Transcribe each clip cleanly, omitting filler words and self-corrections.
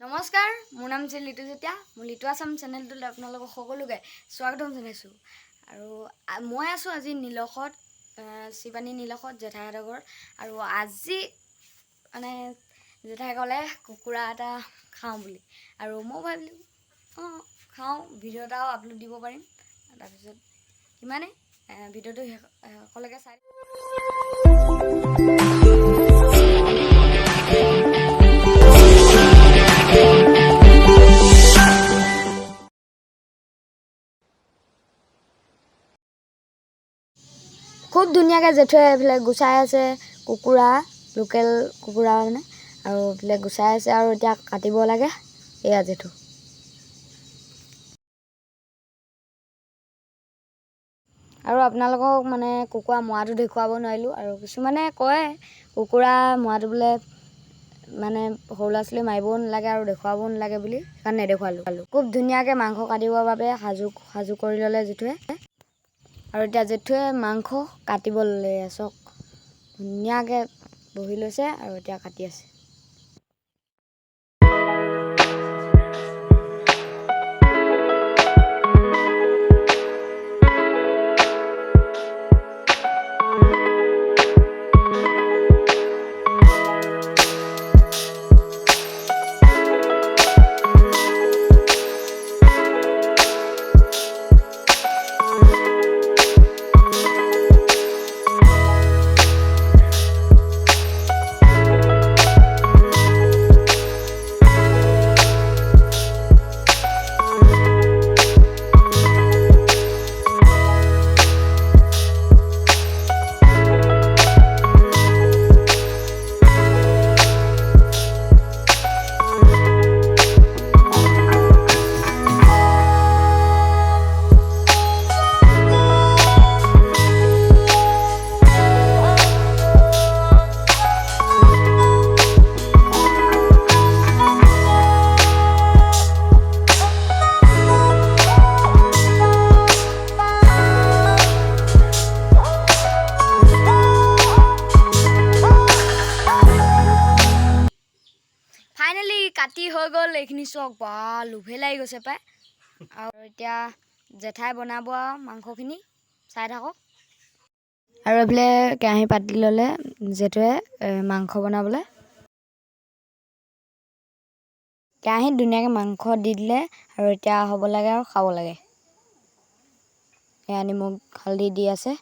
নমস্কাৰ, মোৰ নাম হৈছে লিটু যেতিয়া। মোৰ লিটু আছাম চেনেলটোলৈ আপোনালোকক সকলোকে স্বাগতম জনাইছোঁ। আৰু মই আছোঁ আজি নিলখত, শিৱানী নিলখত জেঠাইহঁতৰ ঘৰত। আৰু আজি মানে জেঠাই ক'লে কুকুৰা এটা খাওঁ বুলি, আৰু মই ভাবিলোঁ খাওঁ, ভিডিঅ' এটাও আপলোড দিব পাৰিম। তাৰপিছত ইমানেই, ভিডিঅ'টো শেষলৈকে চাই। খুব ধুনীয়াকৈ জেঠুৱে এইফালে গুচাই আছে কুকুৰা, লোকেল কুকুৰা মানে, আৰু এইফালে গুচাই আছে আৰু এতিয়া কাটিব লাগে। এয়া জেঠু। আৰু আপোনালোকক মানে কুকুৰা মৰাটো দেখুৱাব নোৱাৰিলোঁ। আৰু কিছুমানে কয় কুকুৰা মৰাটো বোলে মানে সৰু ল'ৰা ছোৱালী মাৰিবও নালাগে আৰু দেখুৱাবও নালাগে বুলি, সেইকাৰণে নেদেখুৱালোঁ। খুব ধুনীয়াকৈ মাংস কাটিবৰ বাবে সাজু কৰি ল'লে জেঠুৱে। আৰু এতিয়া জেঠুৱে মাংস কাটিব ল'লে। চাওক, ধুনীয়াকৈ বহি লৈছে আৰু এতিয়া কাটি আছে। ফাইনেলি কাটি হৈ গ'ল। এইখিনি চাওক, বা লোভে লাগি গৈছে পাই। আৰু এতিয়া জেঠাই বনাব আৰু মাংসখিনি, চাই থাকক। আৰু এইফালে কেৰাহী পাতি ল'লে জেঠুৱে মাংস বনাবলৈ। কেৰাহীত ধুনীয়াকৈ মাংস দি দিলে আৰু এতিয়া হ'ব লাগে আৰু খাব লাগে। এয়া নিমখ হালধি দি আছে।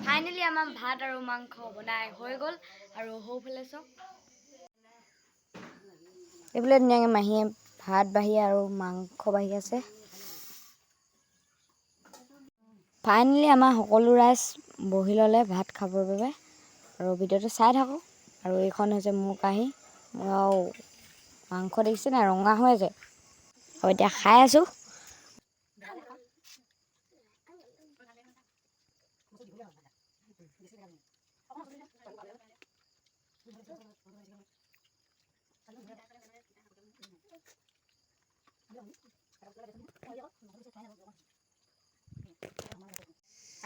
ফাইনেলি আমাৰ ভাত আৰু মাংস বনাই হৈ গ'ল। আৰু সৌফালে চাওক, এইফালে ধুনীয়াকৈ মাহীয়ে ভাত বাঢ়ি আৰু মাংস বাঢ়ি আছে। ফাইনেলি আমাৰ সকলো ৰাইজ বহি ল'লে ভাত খাবৰ বাবে। আৰু ভিডিঅ'টো চাই থাকক। আৰু এইখন হৈছে মোৰ কাঁহী। আৰু মাংস দেখিছে নাই, ৰঙা হৈ আছে। আৰু এতিয়া খাই আছোঁ।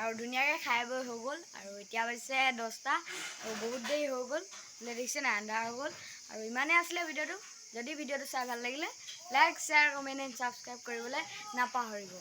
আৰু ধুনীয়াকৈ খাই বৈ হৈ গ'ল। আৰু এতিয়া হৈছে 10টা, আৰু বহুত দেৰি হৈ গ'ল। দেখিছে নাই, আন্ধাৰ হৈ গ'ল। আৰু ইমানেই আছিলে ভিডিঅ'টো। যদি ভিডিঅ'টো চাই ভাল লাগিলে like, share, comment and subscribe কৰিবলৈ নাপাহৰিব।